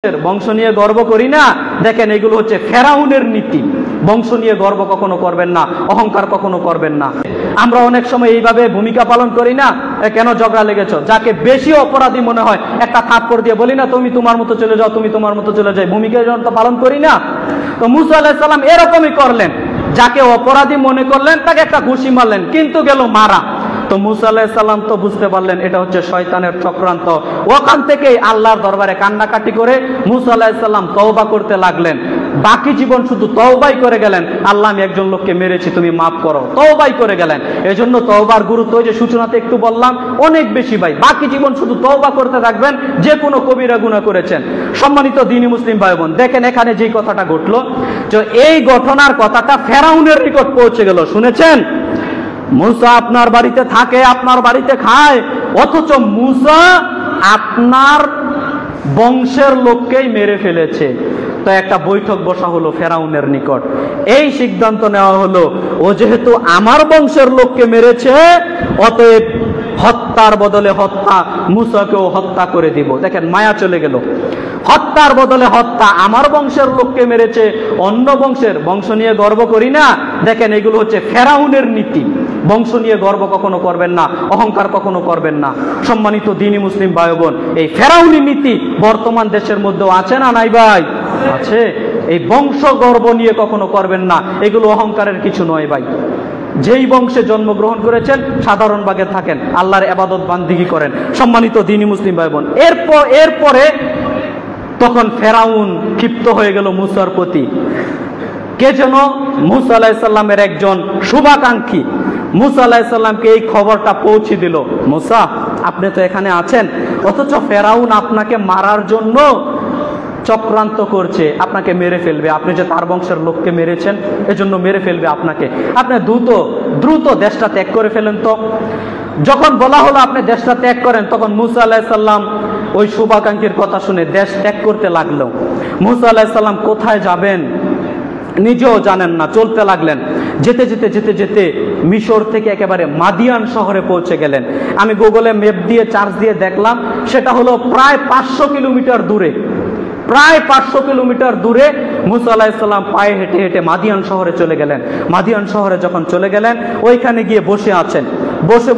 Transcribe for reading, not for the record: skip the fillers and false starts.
বংশ নিয়ে গর্ব করি না। দেখেন এগুলো হচ্ছে ফেরাউনের নীতি। বংশ নিয়ে গর্ব কখনো করবেন না, অহংকার কখনো করবেন না। আমরা অনেক সময় এইভাবে ভূমিকা পালন করি না, কেন ঝগড়া লেগেছ, যাকে বেশি অপরাধী মনে হয় একটা থাপ্পড় দিয়ে বলি না তুমি তোমার মতো চলে যাও, তুমি তোমার মতো চলে যাও, ভূমিকা তো পালন করি না। তো মুসা আলাইহিস সালাম এরকমই করলেন, যাকে অপরাধী মনে করলেন তাকে একটা ঘুষি মারলেন, কিন্তু গেল মারা। তো মুসা আলাইহিস সালাম তো বুঝতে পারলেন এটা হচ্ছে শয়তানের চক্রান্ত। ওখান থেকেই আল্লাহর দরবারে কান্নাকাটি করে মুসা আলাইহিস সালাম তওবা করতে লাগলেন। বাকি জীবন শুধু তওবাই করে গেলেন, আল্লাহ আমি একজন লোককে মেরেছি তুমি মাফ করো, তওবাই করে গেলেন। এজন্য তওবার গুরুত্ব যে সূচনাতে একটু বললাম অনেক বেশি ভাই। বাকি জীবন শুধু তওবা করতে থাকবেন, যে কোনো কবিরা গুনাহ করেছেন। সম্মানিত দ্বীনি মুসলিম ভাই বোন, দেখেন এখানে যে কথাটা ঘটলো, যে এই ঘটনার কথাটা ফেরাউনের নিকট পৌঁছে গেল। শুনেছেন, মুসা আপনার বাড়িতে থাকে, আপনার বাড়িতে খায়, অথচ মুসা আপনার বংশের লোককেই মেরে ফেলেছে। তো একটা বৈঠক বসা হলো ফেরাউনের নিকট। এই সিদ্ধান্ত নেওয়া হলো, ও যেহেতু আমার বংশের লোককে মেরেছে, অতএব হত্যার বদলে হত্যা, মুসাকেও হত্যা করে দিব। দেখেন মায়া চলে গেল। হত্যার বদলে হত্যা, আমার বংশের লোককে মেরেছে, অন্য বংশের। বংশ নিয়ে গর্ব করি না। দেখেন এগুলো হচ্ছে ফেরাউনের নীতি। বংশ নিয়ে গর্ব কখনো করবেন না, অহংকার কখনো করবেন না। সম্মানিত দ্বীনি মুসলিম ভাই বোন, এই ফেরাউনি নীতি বর্তমান দেশের মধ্যেও আছে না নাই ভাই? আছে। এই বংশ গর্ব নিয়ে কখনো করবেন না, এগুলো অহংকারের কিছু নয় ভাই। যেই বংশে জন্মগ্রহণ করেছেন সাধারণ ভাগে থাকেন, আল্লাহর ইবাদত বান্দিগি করেন। সম্মানিত দ্বীনি মুসলিম ভাই বোন, এরপরে তখন ফেরাউন ক্ষিপ্ত হয়ে গেল মুসার প্রতি। কে যেন মুসা আলাইহিস সালামের একজন শুভাকাঙ্ক্ষী মুসা আলাইহিস সালামকে এই খবরটা পৌঁছে দিল, মুসা আপনি তো এখানে আছেন, অথচ ফেরাউন আপনাকে মারার জন্য চক্রান্ত করছে, আপনাকে মেরে ফেলবে। আপনি যে তার বংশের লোককে মেরেছেন, এজন্য মেরে ফেলবে আপনাকে। আপনি দ্রুত দেশটা ত্যাগ করে ফেলেন। তো যখন বলা হলো আপনি দেশটা ত্যাগ করেন, তখন মুসা আলাইহিস সালাম ওই শুভাকাঙ্ক্ষীর কথা শুনে দেশ ত্যাগ করতে লাগলো। মুসা আলাইহিস সালাম কোথায় যাবেন নিজেও জানেন না, চলতে লাগলেন। যেতে যেতে যেতে যেতে মিশর থেকে একেবারে মাদিয়ান শহরে পৌঁছে গেলেন। আমি গুগলে ম্যাপ দিয়ে চার্জ দিয়ে দেখলাম, সেটা হলো প্রায় 500 কিলোমিটার দূরে। প্রায় 500 কিলোমিটার দূরে মুসা আলাইহিস সালাম পায়ে হেঁটে হেঁটে মাদিয়ান শহরে চলে গেলেন। মাদিয়ান শহরে যখন চলে গেলেন, ওইখানে গিয়ে বসে আছেন। বসে